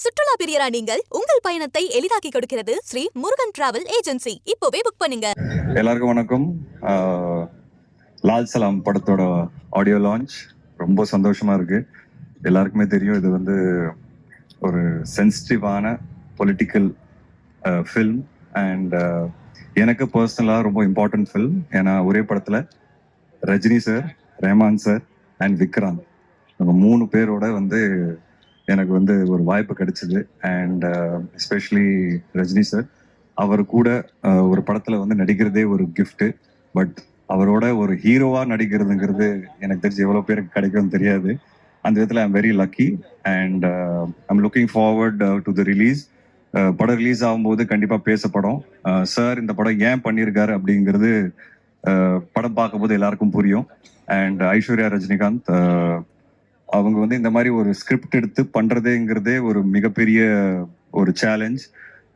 சுற்றுலா பிரியரா நீங்கள் உங்கள் பயணத்தை எளிதாக்கி கொடுக்கிறது ஸ்ரீ முருகன் டிராவல் ஏஜென்சி. இப்போவே புக் பண்ணுங்க. எல்லாருக்கும் வணக்கம். லால் சலாம் படத்தோட ஆடியோ லான்ச் ரொம்ப சந்தோஷமா இருக்கு. எல்லாருக்குமே தெரியும் இது வந்து ஒரு சென்சிட்டிவான பொலிட்டிக்கல் ஃபில்ம் அண்ட் எனக்கு பர்சனலாக ரொம்ப இம்பார்ட்டன்ட் ஃபில்ம். ஏன்னா ஒரே படத்தில் Rajini sir, Rahman sir and Vikrant நம்ம 3 பேரோட வந்து எனக்கு வந்து ஒரு வாய்ப்பு கிடைச்சிது. அண்ட் எஸ்பெஷலி ரஜினி சார் அவர் கூட ஒரு படத்துல வந்து நடிக்கிறதே ஒரு கிஃப்ட்டு. பட் அவரோட ஒரு ஹீரோவா நடிக்கிறதுங்கிறது எனக்கு தெரிஞ்சு எவ்வளவு பேருக்கு கிடைக்கும்னு தெரியாது. அந்த விதத்துல I'm very lucky and I'm looking forward to the release. படம் ரிலீஸ் ஆகும்போது கண்டிப்பா பேசப்படும். சார் இந்த படம் ஏன் பண்ணியிருக்காரு அப்படிங்கிறது படம் பார்க்கும்போது எல்லாருக்கும் புரியும். அண்ட் ஐஸ்வர்யா ரஜினிகாந்த் அவங்க வந்து இந்த மாதிரி ஒரு ஸ்கிரிப்ட் எடுத்து பண்றதேங்கிறதே ஒரு மிகப்பெரிய ஒரு சேலஞ்ச்.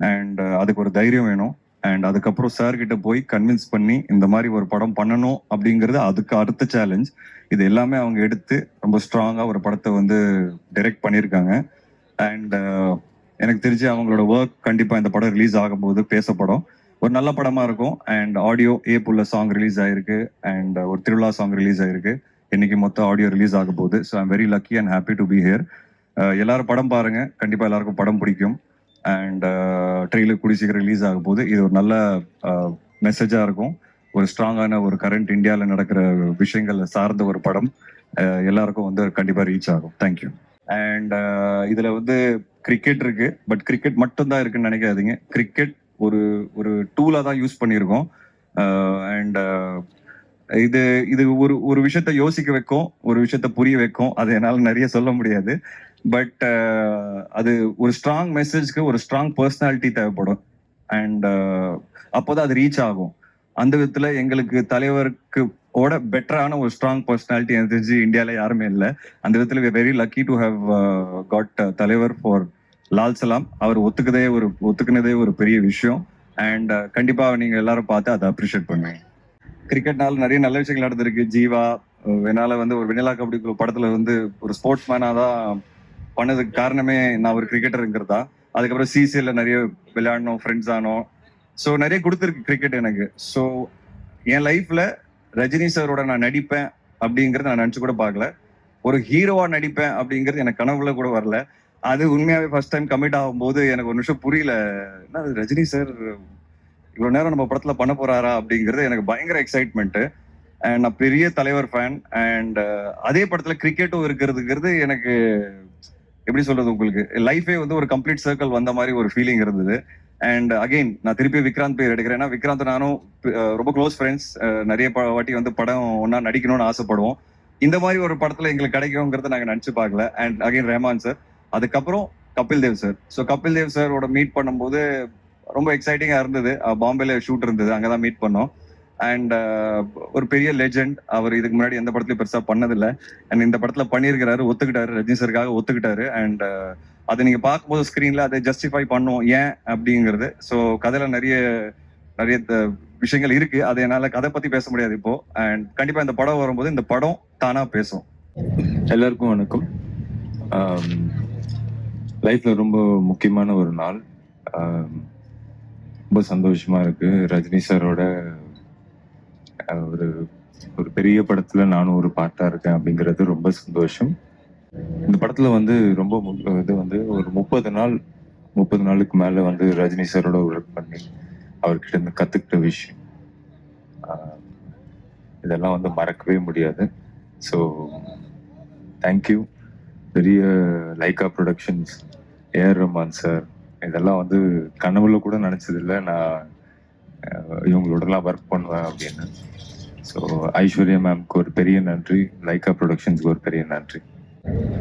அண்ட் அதுக்கு ஒரு தைரியம் வேணும். அண்ட் அதுக்கப்புறம் சார் கிட்ட போய் கன்வின்ஸ் பண்ணி இந்த மாதிரி ஒரு படம் பண்ணணும் அப்படிங்கிறது அதுக்கு அடுத்த சேலஞ்ச். இது எல்லாமே அவங்க எடுத்து ரொம்ப ஸ்ட்ராங்கா ஒரு படத்தை வந்து டைரக்ட் பண்ணியிருக்காங்க. அண்ட் எனக்கு தெரிஞ்சு அவங்களோட ஒர்க் கண்டிப்பா இந்த படம் ரிலீஸ் ஆகும்போது பேசப்படும். ஒரு நல்ல படமா இருக்கும். அண்ட் ஆடியோ ஏப்புள்ள சாங் ரிலீஸ் ஆயிருக்கு அண்ட் ஒரு திருவிழா சாங் ரிலீஸ் ஆயிருக்கு. இன்னைக்கு மொத்தம் ஆடியோ ரிலீஸ் ஆக போகுது. So I'm very lucky and happy to be here. எல்லாரும் படம் பாருங்க, கண்டிப்பா எல்லாருக்கும் படம் பிடிக்கும். அண்ட் ட்ரெயிலர் கூடி சீக்கிரம் ரிலீஸ் ஆக போகுது. இது ஒரு நல்ல மெசேஜா இருக்கும். ஒரு ஸ்ட்ராங்கான ஒரு கரண்ட் இந்தியாவில் நடக்கிற விஷயங்கள் சார்ந்த ஒரு படம் எல்லாருக்கும் வந்து கண்டிப்பா ரீச் ஆகும். தேங்க்யூ. அண்ட் இதுல வந்து கிரிக்கெட் இருக்கு, பட் கிரிக்கெட் மட்டும் தான் இருக்குன்னு நினைக்காதீங்க. கிரிக்கெட் ஒரு ஒரு டூலா தான் யூஸ் பண்ணியிருக்கோம். அண்ட் இது இது ஒரு ஒரு விஷயத்த யோசிக்க வைக்கும், ஒரு விஷயத்த புரிய வைக்கும். அது என்னால் நிறைய சொல்ல முடியாது. பட் அது ஒரு ஸ்ட்ராங் மெசேஜ்க்கு ஒரு ஸ்ட்ராங் பர்சனாலிட்டி தேவைப்படும். அண்ட் அப்போதான் அது ரீச் ஆகும். அந்த விதத்துல எங்களுக்கு தலைவருக்கு ஓட பெட்டரான ஒரு ஸ்ட்ராங் பர்சனாலிட்டி எனக்கு தெரிஞ்சு இந்தியாவில் யாருமே இல்லை. அந்த விதத்துல we very lucky to have got தலைவர் ஃபார் லால் சலாம். அவர் ஒத்துக்குனதே ஒரு பெரிய விஷயம். அண்ட் கண்டிப்பா நீங்க எல்லாரும் பார்த்து அதை அப்ரிஷியேட் பண்ணுவீங்க. கிரிக்கெட்னால நிறைய நல்ல விஷயங்கள் நடந்திருக்கு. ஜீவா என்னால வந்து ஒரு வெண்ணிலா கபடி படத்துல வந்து ஒரு ஸ்போர்ட்ஸ் மேனா தான் பண்ணதுக்கு காரணமே நான் ஒரு கிரிக்கெட்டருங்கிறதா. அதுக்கப்புறம் சிசிஎல்ல நிறைய விளையாடணும், ஃப்ரெண்ட்ஸ் ஆனோம். ஸோ நிறைய கொடுத்துருக்கு கிரிக்கெட் எனக்கு. ஸோ என் லைஃப்ல ரஜினி சாரோட நான் நடிப்பேன் அப்படிங்கறத நான் நினைச்சு கூட பார்க்கல. ஒரு ஹீரோவா நடிப்பேன் அப்படிங்கிறது எனக்கு கனவுல கூட வரல. அது உண்மையாவே ஃபர்ஸ்ட் டைம் கமிட் ஆகும்போது எனக்கு ஒரு நிமிஷம் புரியல. என்ன ரஜினி சார் இவ்வளவு நேரம் நம்ம படத்துல பண்ண போறாரா அப்படிங்கிறது எனக்கு பயங்கர எக்ஸைட்மெண்ட். அண்ட் நான் பெரிய தலைவர் ஃபேன். அண்ட் அதே படத்துல கிரிக்கெட்டும் இருக்கிறதுங்கிறது எனக்கு எப்படி சொல்றது, உங்களுக்கு லைஃபே வந்து ஒரு கம்ப்ளீட் சர்க்கிள் வந்த மாதிரி ஒரு ஃபீலிங் இருந்தது. அண்ட் அகெயின் நான் திருப்பி விக்ராந்த் பேர் எடுக்கிறேன். ஏன்னா விக்ராந்த் நானும் ரொம்ப க்ளோஸ் ஃப்ரெண்ட்ஸ். நிறைய வாட்டி வந்து படம் ஒன்னா நடிக்கணும்னு ஆசைப்படுவோம். இந்த மாதிரி ஒரு படத்துல எங்களுக்கு கிடைக்குங்கிறத நாங்க நினைச்சு பார்க்கல. அண்ட் அகெயின் ரஹ்மான் சார், அதுக்கப்புறம் கபில் தேவ் சார். ஸோ கபில் தேவ் சாரோட மீட் பண்ணும்போது ரொம்ப எக்ஸைட்டிங்கா இருந்தது. பாம்பேல ஷூட் இருந்தது, அங்கதான் மீட் பண்ணோம். அண்ட் ஒரு பெரிய லெஜெண்ட். அவர் இதுக்கு முன்னாடி எந்த படத்துலயும் பெருசா பண்ணதில்லை. அண்ட் இந்த படத்துல பண்ணியிருக்கிறாரு, ஒத்துக்கிட்டாரு, ரஜினி சாருக்காக ஒத்துக்கிட்டாரு. அண்ட் அதை நீங்க பார்க்கும்போது ஸ்கிரீன்ல அதை ஜஸ்டிஃபை பண்ணும் ஏன் அப்படிங்கிறது. ஸோ கதையில நிறைய நிறைய விஷயங்கள் இருக்கு. அது என்னால கதை பத்தி பேச முடியாது இப்போ. அண்ட் கண்டிப்பா இந்த படம் வரும்போது இந்த படம் தானா பேசும். எல்லாருக்கும் வணக்கம். லைஃப்ல ரொம்ப முக்கியமான ஒரு நாள். ரொம்ப சந்தோஷமா இருக்கு. ரஜினி சாரோட ஒரு ஒரு பெரிய படத்துல நானும் ஒரு பார்ட்டா இருக்கேன் அப்படிங்கிறது ரொம்ப சந்தோஷம். இந்த படத்துல வந்து ரொம்ப இது வந்து ஒரு 30 நாளுக்கு மேல வந்து ரஜினி சாரோட ஒர்க் பண்ணி அவர்கிட்ட இருந்து கத்துக்கிட்ட விஷயம் இதெல்லாம் வந்து மறக்கவே முடியாது. So thank you. பெரிய Lyca productions, AR Rahman sir, இதெல்லாம் வந்து கனவுல கூட நினைச்சது இல்லை நான் இவங்களோடலாம் ஒர்க் பண்ணுவேன் அப்படின்னு. ஸோ ஐஸ்வர்யா மேம்க்கு ஒரு பெரிய நன்றி, லைகா ப்ரொடக்ஷன்ஸ்க்கு ஒரு பெரிய நன்றி.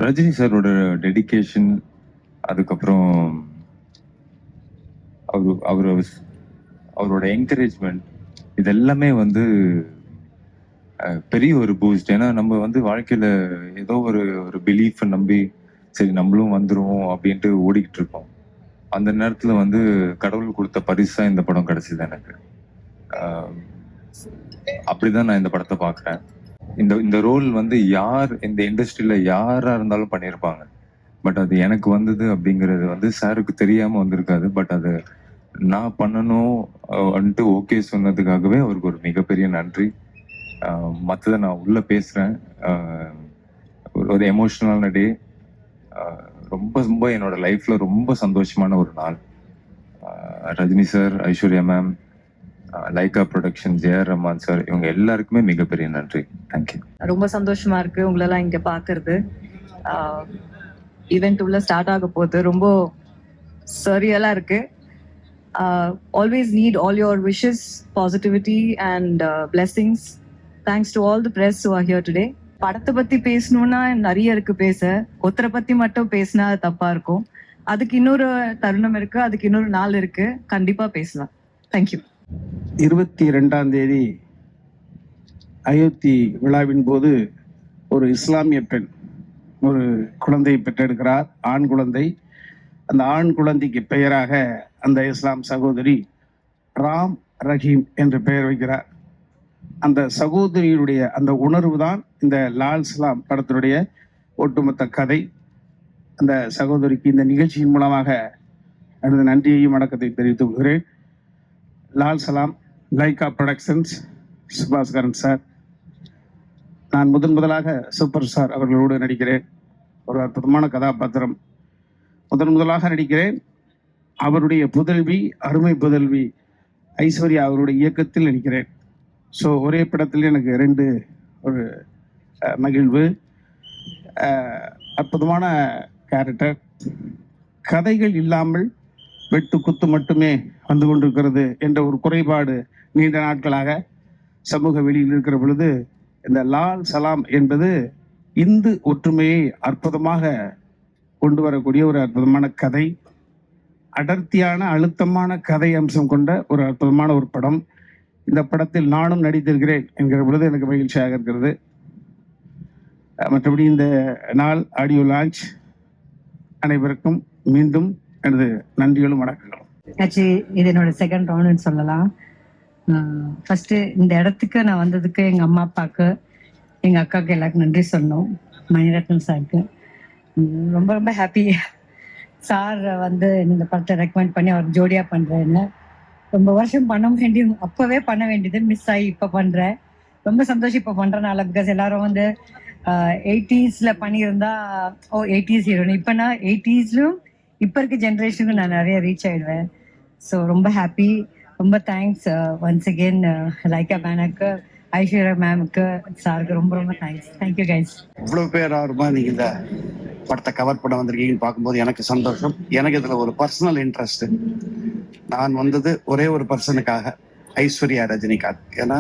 ரஜினி சாரோட டெடிகேஷன், அதுக்கப்புறம் அவரோட என்கரேஜ்மெண்ட், இது எல்லாமே வந்து பெரிய ஒரு பூஸ்ட். ஏன்னா நம்ம வந்து வாழ்க்கையில ஏதோ ஒரு பிலீஃப் நம்பி சரி நம்மளும் வந்துருவோம் அப்படின்ட்டு ஓடிக்கிட்டு இருக்கோம். அந்த நேரத்துல வந்து கடவுள் கொடுத்த பரிசா இந்த படம் கிடைச்சது எனக்கு. அப்படிதான் நான் இந்த படத்தை பாக்குறேன். இந்த ரோல் வந்து யார் இந்த இண்டஸ்ட்ரியில யாரா இருந்தாலும் பண்ணியிருப்பாங்க. பட் அது எனக்கு வந்தது அப்படிங்கிறது வந்து சாருக்கு தெரியாமல் வந்திருக்காது. பட் அது நான் பண்ணணும் வந்துட்டு ஓகே சொன்னதுக்காகவே அவருக்கு ஒரு மிகப்பெரிய நன்றி. மற்றதை நான் உள்ள பேசுகிறேன். ஒரு எமோஷ்னலான டே. ரொம்ப ரொம்ப என்னோட லைஃப்ல ரொம்ப சந்தோஷமான ஒரு நாள். Rajini sir, Aishwarya ma'am, Lyca production, JR. Rahman sir, இவங்க எல்லாருக்குமே மிகப்பெரிய நன்றி. தேங்க்யூ. ரொம்ப சந்தோஷமா இருக்கு உங்களெல்லாம் இங்க பாக்குறது. ஈவெண்ட் உள்ள ஸ்டார்ட் ஆக போகுது. ரொம்ப சரியலா இருக்கு. Always need all your wishes, positivity and blessings. Thanks to all the press who are here today. படத்தை பத்தி பேசணும்னா நிறைய இருக்கு பேச. ஒருத்தரை பத்தி மட்டும் பேசினா அது தப்பா இருக்கும். அதுக்கு இன்னொரு தருணம் இருக்கு, அதுக்கு இன்னொரு நாள் இருக்கு. கண்டிப்பா பேசலாம். தேங்க்யூ. 22ஆம் தேதி அயோத்தி விழாவின் போது ஒரு இஸ்லாமிய பெண் ஒரு குழந்தையை பெற்றெடுக்கிறார், ஆண் குழந்தை. அந்த ஆண் குழந்தைக்கு பெயராக அந்த இஸ்லாம் சகோதரி ராம் ரஹீம் என்று பெயர் வைக்கிறார். அந்த சகோதரியுடைய அந்த உணர்வு தான் இந்த லால் சலாம் படத்தினுடைய ஒட்டுமொத்த கதை. அந்த சகோதரிக்கு இந்த நிகழ்ச்சியின் மூலமாக எனது நன்றியையும் வணக்கத்தை தெரிவித்துக் கொள்கிறேன். Lal Salaam, Lyca productions, Subaskaran sir. நான் முதலாக சூப்பர் ஸ்டார் அவர்களோடு நடிக்கிறேன். ஒரு அற்புதமான கதாபாத்திரம். முதலாக நடிக்கிறேன். அவருடைய புதல்வி, அருமை புதல்வி ஐஸ்வர்யா அவருடைய இயக்கத்தில் நடிக்கிறேன். ஸோ ஒரே படத்தில் எனக்கு 2 ஒரு மகிழ்வு. அற்புதமான கேரக்டர். கதைகள் இல்லாமல் வெட்டு குத்து மட்டுமே வந்து கொண்டிருக்கிறது என்ற ஒரு குறைபாடு நீண்ட நாட்களாக சமூக வெளியில் இருக்கிற பொழுது, இந்த லால் சலாம் என்பது இந்து ஒற்றுமையை அற்புதமாக கொண்டு வரக்கூடிய ஒரு அற்புதமான கதை. அடர்த்தியான அழுத்தமான கதை அம்சம் கொண்ட ஒரு அற்புதமான ஒரு படம். இந்த படத்தில் நானும் நடித்திருக்கிறேன் என்கிற பொழுது எனக்கு மகிழ்ச்சியாக இருக்கிறது. மற்றபடி இந்த நாள் ஆடியோ லான்ச் அனைவருக்கும் மீண்டும் எனது நன்றிகளும் வணக்கங்களும். ஆக்சுவலி இது என்னோட செகண்ட் ரவுண்டுன்னு சொல்லலாம். ஃபர்ஸ்ட் இந்த இடத்துக்கு நான் வந்ததுக்கு எங்கள் அம்மா அப்பாவுக்கு, எங்கள் அக்காவுக்கு எல்லாருக்கும் நன்றி சொல்லணும். மணிரத்னம் சாருக்கு ரொம்ப ரொம்ப ஹாப்பி. சார் வந்து இந்த படத்தை ரெக்கமெண்ட் பண்ணி அவர் ஜோடியாக பண்ணுறேன்னு ரொம்ப வருஷம் பண்ண வேண்டியது, அப்போவே பண்ண வேண்டியது மிஸ் ஆகி இப்போ பண்ணுறேன். ரொம்ப சந்தோஷம் இப்போ பண்ணுறனால. பிகாஸ் எல்லாரும் வந்து 80s பண்ணியிருந்தா 80s ஹீரோன்னு, இப்போ நான் 80sலும் இப்போ இருக்க ஜென்ரேஷனுக்கு நான் நிறைய ரீச் ஆகிடுவேன். ஸோ ரொம்ப ஹாப்பி. ரொம்ப தேங்க்ஸ் ஒன்ஸ் அகெயின் லைகா மேனுக்கு, ஐஸ்வர்யா மேமுக்கு, சாருக்கு ரொம்ப ரொம்ப தேங்க்ஸ். Thank you guys. இவ்வளவு பேர் ஆர்வமா நீங்க இந்த படத்தை கவர் பண்ண வந்திருக்கீங்கன்னு பார்க்கும்போது எனக்கு சந்தோஷம். எனக்கு இதுல ஒரு பர்சனல் இன்ட்ரெஸ்ட். நான் வந்தது ஒரே ஒரு பர்சனுக்காக, ஐஸ்வர்யா ரஜினிகாந்த். ஏன்னா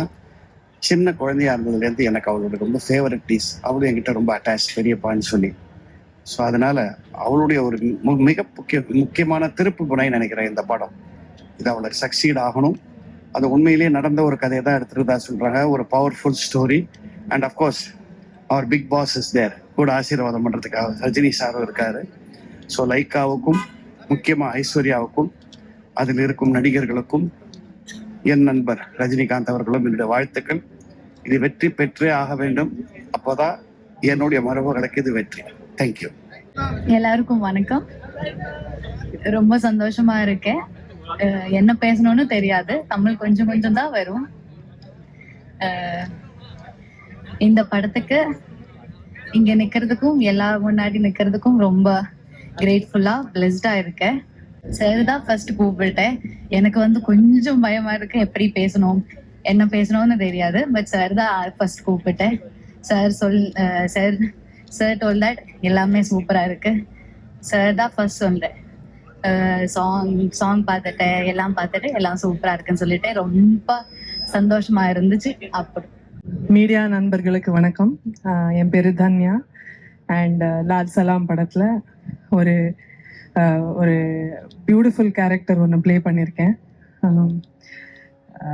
சின்ன குழந்தையா இருந்ததுலேருந்து எனக்கு அவளோட ரொம்ப ஃபேவரட்டிஸ். அவளும் என்கிட்ட ரொம்ப அட்டாச், பெரியப்பான்னு சொல்லி. ஸோ அதனால அவளுடைய ஒரு மிக முக்கியமான திருப்பு முனைன்னு நினைக்கிறேன் இந்த படம். இது அவளுக்கு சக்சீட் ஆகணும். அது உண்மையிலேயே நடந்த ஒரு கதையை தான் எடுத்துருதா சொல்றாங்க. ஒரு பவர்ஃபுல் ஸ்டோரி. அண்ட் அஃப்கோர்ஸ் அவர் பிக் பாஸ் இஸ் தேர், கூட ஆசீர்வாதம் பண்றதுக்காக ரஜினி சாரும் இருக்காரு. ஸோ லைக்காவுக்கும் முக்கியமாக ஐஸ்வர்யாவுக்கும் அதில் இருக்கும் நடிகர்களுக்கும் என் நண்பர் ரஜினிகாந்த் அவர்களும் என்னுடைய வாழ்த்துக்கள். இது வெற்றி பெற்றே ஆக வேண்டும். அப்போதான் என்னுடைய மரபுகளுக்கு இது வெற்றி. தேங்க்யூ. எல்லாருக்கும் வணக்கம். ரொம்ப சந்தோஷமா இருக்கேன். என்ன பேசணும்னு தெரியாது, தமிழ் கொஞ்சம் கொஞ்சம் தான் வரும். இந்த படத்துக்கு இங்க நிக்கிறதுக்கும் எல்லாரும் முன்னாடி நிக்கிறதுக்கும் ரொம்ப கிரேட்ஃபுல்லா பிளெஸ்டா இருக்கேன். சார் தான் ஃபர்ஸ்ட் கூப்பிட்டேன். எனக்கு வந்து கொஞ்சம் பயமா இருக்கு, எப்படி பேசணும் என்ன பேசணும்னு தெரியாது. பட் சார் தான் ஃபர்ஸ்ட் கூப்பிட்டேன். சார் டோல் தட் எல்லாமே சூப்பரா இருக்கு. சார் தான் ஃபர்ஸ்ட் சொன்னேன். சாங் பார்த்துட்டேன், எல்லாம் பார்த்துட்டு எல்லாம் சூப்பரா இருக்குன்னு சொல்லிட்டு ரொம்ப சந்தோஷமா இருந்துச்சு. அப்படி மீடியா நண்பர்களுக்கு வணக்கம். என் பேரு தன்யா. அண்ட் லால் சலாம் படத்துல ஒரு ஒரு பியூட்டிஃபுல் கேரக்டர் ஒன்று ப்ளே பண்ணியிருக்கேன்.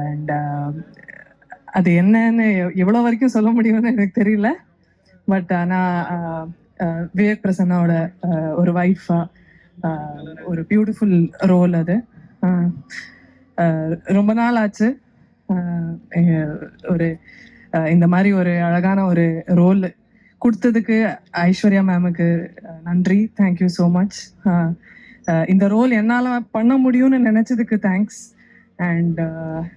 அண்ட் அது என்னன்னு எவ்வளோ வரைக்கும் சொல்ல முடியும்னு எனக்கு தெரியல. பட் ஆனால் விவேக் பிரசன்னாவோட ஒரு ஒய்ஃபா ஒரு பியூட்டிஃபுல் ரோல் அது. ரொம்ப நாள் ஆச்சு ஒரு இந்த மாதிரி ஒரு அழகான ஒரு ரோல் கொடுத்ததுக்கு ஐஸ்வர்யா மேமுக்கு நன்றி, தேங்க்யூ ஸோ மச். இந்த ரோல் என்னால் பண்ண முடியும்னு நினச்சதுக்கு தேங்க்ஸ். அண்ட்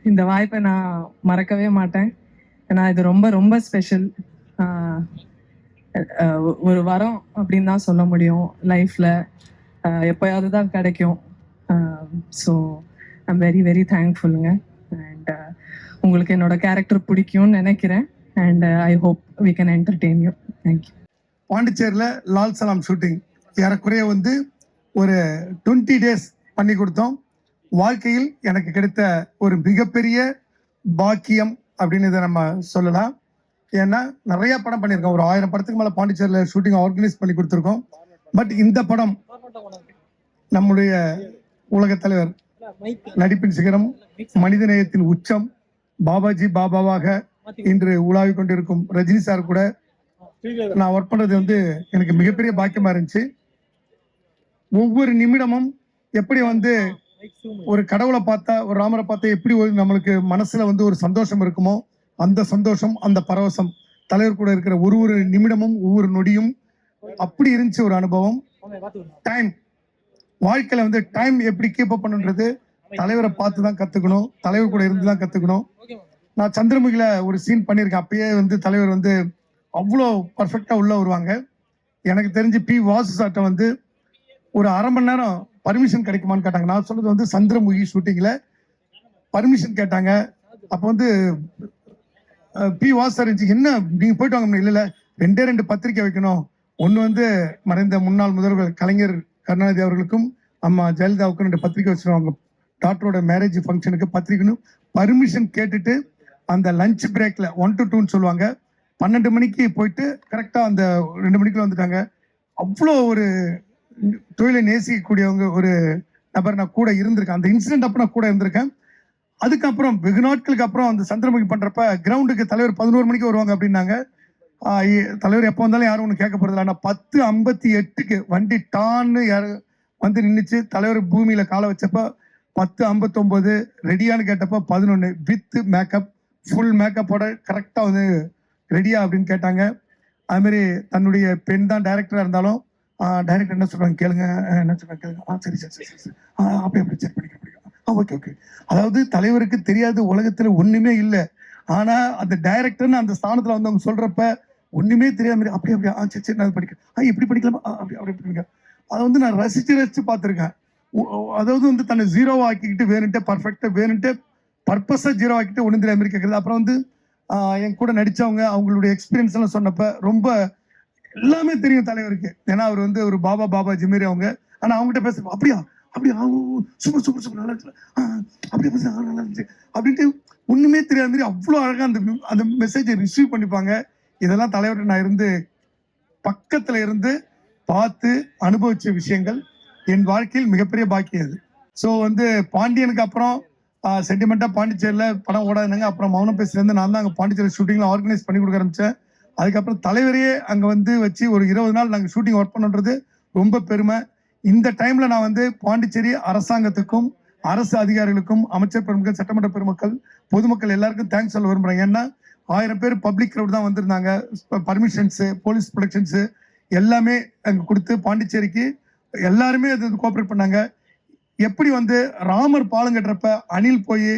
இந்த வாய்ப்பை நான் மறக்கவே மாட்டேன். ஏன்னா இது ரொம்ப ரொம்ப ஸ்பெஷல், ஒரு வரம் அப்படின்னு தான் சொல்ல முடியும். லைஃப்பில் எப்போயாவது தான் கிடைக்கும். ஸோ ஐம் வெரி வெரி தேங்க்ஃபுல்லுங்க. அண்ட் உங்களுக்கு என்னோட கேரக்டர் பிடிக்கும்னு நினைக்கிறேன். And I hope we can entertain you. Thank you. பாண்டிச்சேரியில் லால் சலாம் ஷூட்டிங் ஏறக்குறைய வந்து ஒரு 20 days பண்ணி கொடுத்தோம். வாழ்க்கையில் எனக்கு கிடைத்த ஒரு மிகப்பெரிய பாக்கியம் அப்படின்னு இதை நம்ம சொல்லலாம். ஏன்னா நிறைய படம் பண்ணியிருக்கோம், ஒரு 1000 படத்துக்கு மேலே பாண்டிச்சேரியில் ஷூட்டிங் ஆர்கனைஸ் பண்ணி கொடுத்துருக்கோம். பட் இந்த படம் நம்முடைய உலகத் தலைவர், நடிப்பின் சிகரம், மனிதநேயத்தின் உச்சம், பாபாஜி பாபாவாக இன்று உலாவிக் கொண்டிருக்கும் ரஜினி சார் கூட நான் ஒர்க் பண்றது வந்து எனக்கு மிகப்பெரிய பாக்கியமா இருந்துச்சு. ஒவ்வொரு நிமிடமும் எப்படி வந்து ஒரு கடவுளை பார்த்தா, ஒரு ராமரை பார்த்தா எப்படி ஒரு நம்மளுக்கு மனசுல வந்து ஒரு சந்தோஷம் இருக்குமோ, அந்த சந்தோஷம், அந்த பரவசம் தலைவர் கூட இருக்கிற ஒரு நிமிடமும் ஒவ்வொரு நொடியும் அப்படி இருந்துச்சு ஒரு அனுபவம். டைம், வாழ்க்கையில வந்து டைம் எப்படி கீப் அப் பண்ணுன்றது தலைவரை பார்த்து தான் கத்துக்கணும், தலைவர் கூட இருந்து தான் கத்துக்கணும். நான் சந்திரமுகில ஒரு சீன் பண்ணியிருக்கேன். அப்பயே வந்து தலைவர் வந்து அவ்வளோ பர்ஃபெக்டா உள்ள வருவாங்க. எனக்கு தெரிஞ்சு பி வாசு சார்ட்ட வந்து ஒரு 1/2 மணி நேரம் பர்மிஷன் கிடைக்குமான்னு கேட்டாங்க. நான் சொன்னது வந்து சந்திரமுகி ஷூட்டிங்ல பர்மிஷன் கேட்டாங்க. அப்போ வந்து பி வாசு சார் இருந்துச்சு, என்ன நீங்க போயிட்டு வாங்க. இல்ல 2 பத்திரிக்கை வைக்கணும். ஒன்று வந்து மறைந்த முன்னாள் முதல்வர் கலைஞர் கருணாநிதி அவர்களுக்கும் அம்மா ஜெயலலிதாவுக்கும் 2 பத்திரிக்கை வச்சிருவாங்க. டாக்டரோட மேரேஜ் ஃபங்க்ஷனுக்கு பத்திரிக்கைன்னு பர்மிஷன் கேட்டுட்டு அந்த லஞ்ச் பிரேக்ல 1 to 2ன்னு சொல்லுவாங்க, 12 மணிக்கு போயிட்டு கரெக்டா அந்த 2 மணிக்குள்ள வந்துட்டாங்க. அவ்வளோ ஒரு தொழிலை நேசிக்கக்கூடியவங்க ஒரு நபர் நான் கூட இருந்திருக்கேன். அந்த இன்சிடென்ட் அப்போ நான் கூட இருந்திருக்கேன். அதுக்கப்புறம் வெகு நாட்களுக்கு அப்புறம் அந்த சந்திரமுகி பண்றப்ப கிரவுண்டுக்கு தலைவர் 11 மணிக்கு வருவாங்க அப்படின்னாங்க. தலைவர் எப்போ வந்தாலும் யாரும் ஒன்று கேட்க போறதில்ல. ஆனால் 10:58க்கு வண்டி டான்னு வந்து நின்றுச்சு. தலைவர் பூமியில காலை வச்சப்ப 10:59 ரெடியான்னு கேட்டப்ப 11 வித் மேக்கப், ஃபுல் மேக்கப்போட கரெக்டா வந்து ரெடியா அப்படின்னு கேட்டாங்க. அது மாதிரி தன்னுடைய பெண் தான் டைரக்டரா இருந்தாலும் டைரக்டர் என்ன சொல்றாங்க கேளுங்க, என்ன சொல்றாங்க கேளுங்க, சரி சரி சரி சரி அப்படி செக் பண்ணிக்க, ஓகே ஓகே. அதாவது தலைவருக்கு தெரியாது உலகத்துல ஒண்ணுமே இல்லை. ஆனா அந்த டைரக்டர்னு அந்த ஸ்தானத்துல வந்து அவங்க சொல்றப்ப ஒண்ணுமே தெரியாத மாதிரி அப்படியே சரி சரி நான் படிக்கிறேன், இப்படி படிக்கலாமா, அப்படி படிக்க. அதை வந்து நான் ரசிச்சு பார்த்துருக்கேன். அதாவது வந்து தன்னை ஜீரோவா ஆக்கிக்கிட்டு வேணுன்ட்டு பர்ஃபெக்டா வேணுன்ட்டு பர்பஸா ஜீரோ ஆக்கிட்டு ஒண்ணு தெரியாத மாதிரி கேட்கறது. அப்புறம் வந்து என் கூட நடிச்சவங்க அவங்களுடைய எக்ஸ்பீரியன்ஸ் எல்லாம் சொன்னப்ப ரொம்ப எல்லாமே தெரியும் தலைவருக்கு. ஏன்னா அவர் வந்து ஒரு பாபாஜி மாரி அவங்க. ஆனா அவங்ககிட்ட பேச அப்படியா சூப்பர் சூப்பர் சூப்பர் நல்லா இருந்துச்சு, அப்படியே பேச நல்லா இருந்துச்சு அப்படின்ட்டு ஒண்ணுமே தெரியாத மாதிரி அவ்வளோ அழகா அந்த மெசேஜை ரிசீவ் பண்ணிப்பாங்க. இதெல்லாம் தலைவர்கிட்ட நான் இருந்து பக்கத்துல இருந்து பார்த்து அனுபவிச்ச விஷயங்கள். என் வாழ்க்கையில் மிகப்பெரிய பாக்கியம் அது. ஸோ வந்து பாண்டியனுக்கு அப்புறம் சென்டிமெண்டா பாண்டிச்சேரியில படம் ஓடாதுனாங்க. அப்புறம் மௌனம் பேசுலேருந்து நான் தான் அங்கே பாண்டிச்சேரி ஷூட்டிங்ல ஆர்கனைஸ் பண்ணி கொடுக்க ஆரம்பிச்சேன். அதுக்கப்புறம் தலைவரையே அங்கே வந்து வச்சு ஒரு 20 நாள் நாங்கள் ஷூட்டிங் ஒர்க் பண்ணுறது ரொம்ப பெருமை. இந்த டைம்ல நான் வந்து பாண்டிச்சேரி அரசாங்கத்துக்கும் அரசு அதிகாரிகளுக்கும் அமைச்சர் பெருமக்கள், சட்டமன்ற பெருமக்கள், பொதுமக்கள் எல்லாருக்கும் தேங்க்ஸ் சொல்ல விரும்புறேன். ஏன்னா 1000 பேர் பப்ளிக் க்ரௌட் தான் வந்திருந்தாங்க. பர்மிஷன்ஸு, போலீஸ் ப்ரொடெக்ஷன்ஸு எல்லாமே அங்கே கொடுத்து பாண்டிச்சேரிக்கு எல்லாருமே அது கோஆப்ரேட் பண்ணாங்க. எப்படி வந்து ராமர் பாலம் கட்டுறப்ப அணில் போய்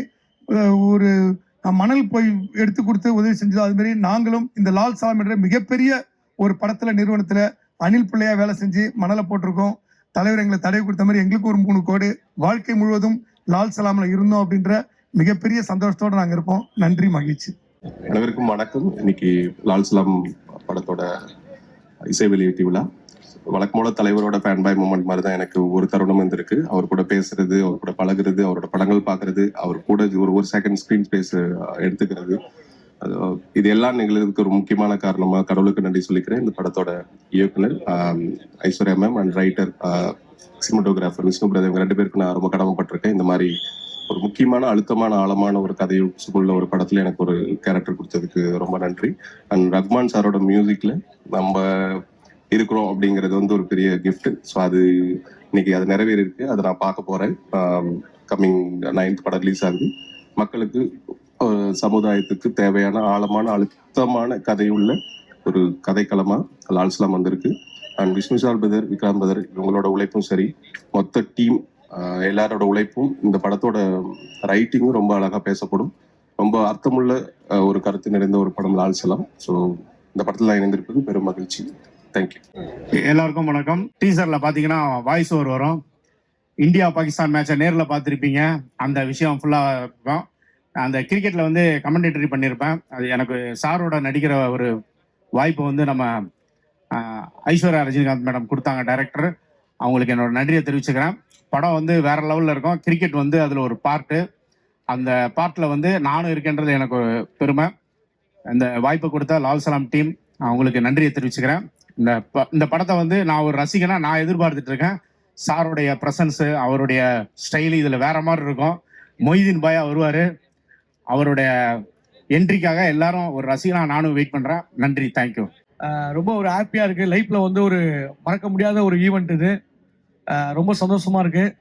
ஒரு மணல் போய் எடுத்து கொடுத்து உதவி செஞ்சதோ அது மாதிரி நாங்களும் இந்த லால் சலாம் என்ற மிகப்பெரிய ஒரு படத்துல நிறுவனத்துல அணில் பிள்ளையா வேலை செஞ்சு மணலை போட்டிருக்கோம். தலைவர் எங்களை தடவை கொடுத்த மாதிரி எங்களுக்கு ஒரு 3 கோடி வாழ்க்கை முழுவதும் லால் சலாம்ல இருந்தோம் அப்படின்ற மிகப்பெரிய சந்தோஷத்தோட நாங்க இருப்போம். நன்றி, மகிழ்ச்சி. அனைவருக்கும் வணக்கம். இன்னைக்கு லால் சலாம் படத்தோட இசை வெளியீட்டு விழா. வழக்கமோட தலைவரோட ஃபேன் பாய் மூமெண்ட் மாதிரி தான் எனக்கு ஒரு தருணம் இருந்திருக்கு. அவர் கூட பேசுறது, அவர் கூட பழகுறது, அவரோட படங்கள் பார்க்கறது, அவர் கூட ஒரு செகண்ட் ஸ்கிரீன் ஸ்பேஸ் எடுத்துக்கிறது, இது எல்லாம் நிகழ்றதுக்கு ஒரு முக்கியமான காரணமா கடவுளுக்கு நன்றி சொல்லிக்கிறேன். இந்த படத்தோட இயக்குனர் Aishwarya ma'am and writer cinematographer Vishnu Pradev 2 பேருக்கு நான் ரொம்ப கடமைப்பட்டிருக்கேன். இந்த மாதிரி ஒரு முக்கியமான அழுத்தமான ஆழமான ஒரு கதையுள்ள ஒரு படத்துல எனக்கு ஒரு கேரக்டர் கொடுத்ததுக்கு ரொம்ப நன்றி. அண்ட் ரஹ்மான் சாரோட மியூசிக்ல நம்ம இருக்கிறோம் அப்படிங்கிறது வந்து ஒரு பெரிய கிஃப்ட். ஸோ அது இன்னைக்கு அது நிறைவேறி இருக்கு. அதை நான் பார்க்க போறேன். கம்மிங் 9th படம் ரிலீஸ் ஆகுது. மக்களுக்கு சமுதாயத்துக்கு தேவையான ஆழமான அழுத்தமான கதையுள்ள ஒரு கதைக்களமா லால் சலாம் வந்திருக்கு. And Vishnu Vishal brother, Vikrant brother, இவங்களோட உழைப்பும் சரி, மொத்த டீம் எல்லாரோட உழைப்பும், இந்த படத்தோட ரைட்டிங்கும் ரொம்ப அழகா பேசப்படும். ரொம்ப அர்த்தமுள்ள ஒரு கருத்து நிறைந்த ஒரு படம் லால் சலாம். ஸோ இந்த படத்தில் இணைந்திருப்பது பெரும் மகிழ்ச்சி. தேங்க்யூ. எல்லாருக்கும் வணக்கம். டீசர்ல பாத்தீங்கன்னா வாய்ஸ் ஓவர் வரும். இந்தியா பாகிஸ்தான் மேட்சை நேரில் பார்த்துருப்பீங்க. அந்த விஷயம் ஃபுல்லாக இருக்கும். அந்த கிரிக்கெட்டில் வந்து கமெண்டேட்டரி பண்ணியிருப்பேன். அது எனக்கு சாரோட நடிக்கிற ஒரு வாய்ப்பு வந்து நம்ம ஐஸ்வர்யா ரஜினிகாந்த் மேடம் கொடுத்தாங்க, டைரக்டர். அவங்களுக்கு என்னோட நன்றியை தெரிவிச்சுக்கிறேன். படம் வந்து வேற லெவலில் இருக்கும். கிரிக்கெட் வந்து அதில் ஒரு பார்ட்டு. அந்த பார்ட்டில் வந்து நானும் இருக்கேன்றது எனக்கு ஒரு பெருமை. இந்த வாய்ப்பை கொடுத்த லால் சலாம் டீம் அவங்களுக்கு நன்றியை தெரிவிச்சுக்கிறேன். இந்த படத்தை வந்து நான் ஒரு ரசிகனா நான் எதிர்பார்த்துட்டு இருக்கேன். சாருடைய ப்ரெசன்ஸு, அவருடைய ஸ்டைலு இதில் வேற மாதிரி இருக்கும். மொய்தீன் பாயா வருவார். அவருடைய என்ட்ரிக்காக எல்லாரும் ஒரு ரசிகனா நானும் வெயிட் பண்ணுறேன். நன்றி, தேங்க்யூ. ரொம்ப ஒரு ஹாப்பியாக இருக்குது. லைஃப்பில் வந்து ஒரு மறக்க முடியாத ஒரு ஈவெண்ட் இது. ரொம்ப சந்தோஷமாக இருக்குது.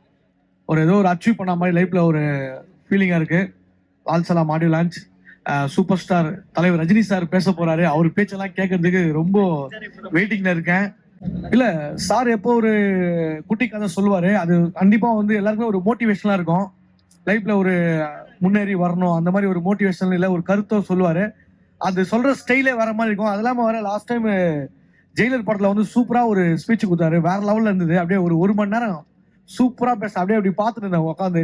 ஏதோ ஒரு அச்சீவ் பண்ண மாதிரி லைஃப்பில் ஒரு ஃபீலிங்காக இருக்குது. Lal Salaam audio launch. Super star தலைவர் ரஜினி சார் பேச போகிறாரு. அவர் பேச்செல்லாம் கேட்கறதுக்கு ரொம்ப வெயிட்டிங்கில் இருக்கேன். இல்லை, சார் எப்போ ஒரு குட்டி கதை சொல்லுவார், அது கண்டிப்பாக வந்து எல்லாருக்குமே ஒரு மோட்டிவேஷனாக இருக்கும். லைஃப்பில் ஒரு முன்னேறி வரணும், அந்த மாதிரி ஒரு மோட்டிவேஷனல் இல்லை, ஒரு கருத்தை சொல்லுவார். அது சொல்கிற ஸ்டைலே வேற மாதிரி இருக்கும். அது இல்லாமல் வர லாஸ்ட் டைம் ஜெயிலர் படத்தில் வந்து சூப்பராக ஒரு ஸ்பீச் கொடுத்தாரு. வேற லெவலில் இருந்தது. அப்படியே ஒரு மணி நேரம் சூப்பராக பேச அப்படியே அப்படி பார்த்துட்டு இருந்தேன் உட்காந்து,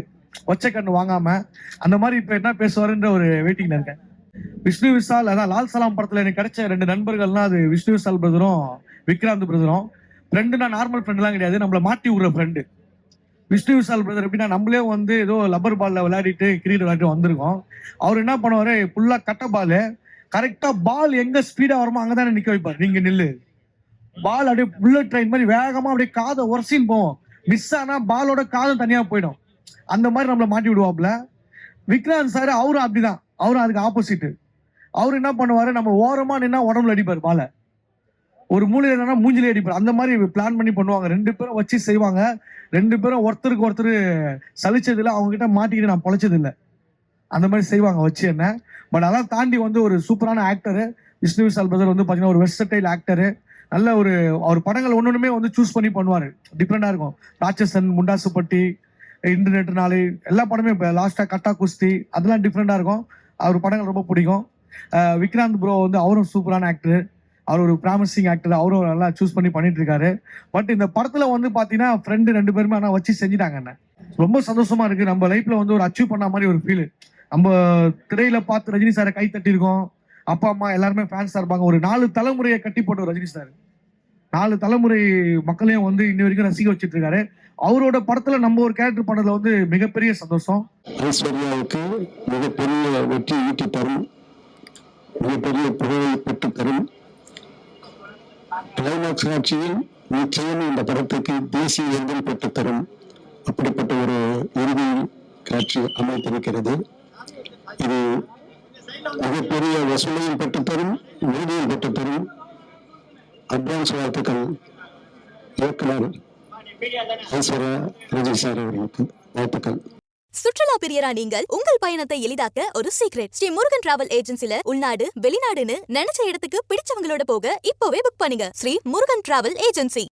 ஒச்சை கண்ணு வாங்காமல். அந்த மாதிரி இப்போ என்ன பேசுவாருன்ற ஒரு வெயிட்டிங்கில் இருக்கேன். விஷ்ணு விஷால், அதான் லால் சலாம் படத்தில் எனக்கு கிடைச்ச 2 நண்பர்கள்னா அது விஷ்ணு விஷால் பிரதரும் விக்ராந்த் பிரதரும். ஃப்ரெண்டுனா நார்மல் ஃப்ரெண்ட்லாம் கிடையாது, நம்மளை மாட்டி விடுற ஃப்ரெண்டு. விஷ்ணு விஷால் பிரதர் எப்படின்னா, நம்மளே வந்து ஏதோ லப்பர் பால்ல விளையாடிட்டு கிரிக்கெட் விளையாட்டு வந்திருக்கோம். அவர் என்ன பண்ணுவாரு, ஃபுல்லா கட்ட பால், கரெக்டா பால் எங்க ஸ்பீடா வருமோ அங்கதானே நிக்க வைப்பார். நீங்க நில்லு, பால் அப்படியே புல்லட் ட்ரெயின் மாதிரி வேகமா அப்படியே காதை உரசின்னு போவோம். மிஸ் ஆனா பாலோட காதும் தனியா போயிடும். அந்த மாதிரி நம்மளை மாட்டி விடுவாப்ல. விக்ராந்த் சார் அவரும் அப்படிதான். அவரும் அதுக்கு ஆப்போசிட். அவரு என்ன பண்ணுவாரு, நம்ம ஓரமா நின்னா உடம்புல அடிப்பார் பாலை, ஒரு மூலையில என்னன்னா மூஞ்சிலே அடிப்பார். அந்த மாதிரி பிளான் பண்ணி பண்ணுவாங்க. 2 பேரும் வச்சு செய்வாங்க. 2 பேரும் ஒருத்தருக்கு ஒருத்தர் சலிச்சது இல்லை, அவங்க கிட்ட மாட்டிக்கிட்டு நான் பொழைச்சது இல்லை. அந்த மாதிரி செய்வாங்க வச்சு என்ன. பட் அதெல்லாம் தாண்டி வந்து ஒரு சூப்பரான ஆக்டரு விஷ்ணு விஷால் பிரதர் வந்து பார்த்தீங்கன்னா ஒரு வெர்சடைல் ஆக்டரு. நல்ல ஒரு அவர் படங்கள் ஒன்னொன்னுமே வந்து சூஸ் பண்ணி பண்ணுவார். டிஃப்ரெண்டாக இருக்கும். ராட்சசன், முண்டாசுப்பட்டி, இன்டர்நெட் நாளை எல்லா படமே, இப்போ லாஸ்ட்டாக கட்டா குஸ்தி, அதெல்லாம் டிஃப்ரெண்டாக இருக்கும். அவர் படங்கள் ரொம்ப பிடிக்கும். விக்ராந்த் ப்ரோ வந்து அவரும் சூப்பரான ஆக்டர். அவர் ஒரு ப்ராமிசிங் ஆக்டர். அவரும் நல்லா சூஸ் பண்ணி பண்ணிட்டு இருக்காரு. பட் இந்த படத்துல வந்து பாத்தீங்கன்னா ஃப்ரெண்டு 2 பேருமே ஆனா வச்சு செஞ்சுட்டாங்க. என்ன ரொம்ப சந்தோஷமா இருக்கு. நம்ம லைஃப்ல வந்து ஒரு அச்சீவ் பண்ண மாதிரி ஒரு ஃபீல். நம்ம திரையில பார்த்து ரஜினி சாரை கை தட்டியிருக்கோம். அப்பா அம்மா எல்லாருமே ஃபேன்ஸா இருப்பாங்க. ஒரு 4 தலைமுறையை கட்டி போட்ட ரஜினி சார் 4 தலைமுறை மக்களையும் வந்து இன்ன வரைக்கும் ரசிக்க வச்சுட்டு இருக்காரு. அவரோட படத்துல நம்ம ஒரு கேரக்டர் பண்ணதுல வந்து மிகப்பெரிய சந்தோஷம். ஐஸ்வர்யாவுக்கு மிகப்பெரிய வெற்றி ஈட்டி தரும், மிகப்பெரிய புகழை பெற்று தரும். கிளைமாக்ஸ் காட்சியில் நிச்சயம் இந்த படத்துக்கு தேசிய விருது பெற்று தரும். அப்படிப்பட்ட ஒரு இறுதி காட்சி அமைத்திருக்கிறது. இது மிகப்பெரிய வசூலையும் பெற்றுத்தரும், விருதையும் பெற்றுத்தரும். அட்வான்ஸ் வாழ்த்துக்கள் இயக்குனர் ஐஸ்வர்யா ரஜினி சார் அவர்களுக்கு வாழ்த்துக்கள். சுற்றுலா பிரியரா நீங்கள் உங்கள் பயணத்தை எளிதாக்க ஒரு சீக்ரெட். ஸ்ரீ முருகன் டிராவல் ஏஜென்சில உள்நாடு வெளிநாடுன்னு நினைச்ச இடத்துக்கு பிடிச்சவங்களோட போக இப்போவே புக் பண்ணுங்க. Shri Murugan travel agency.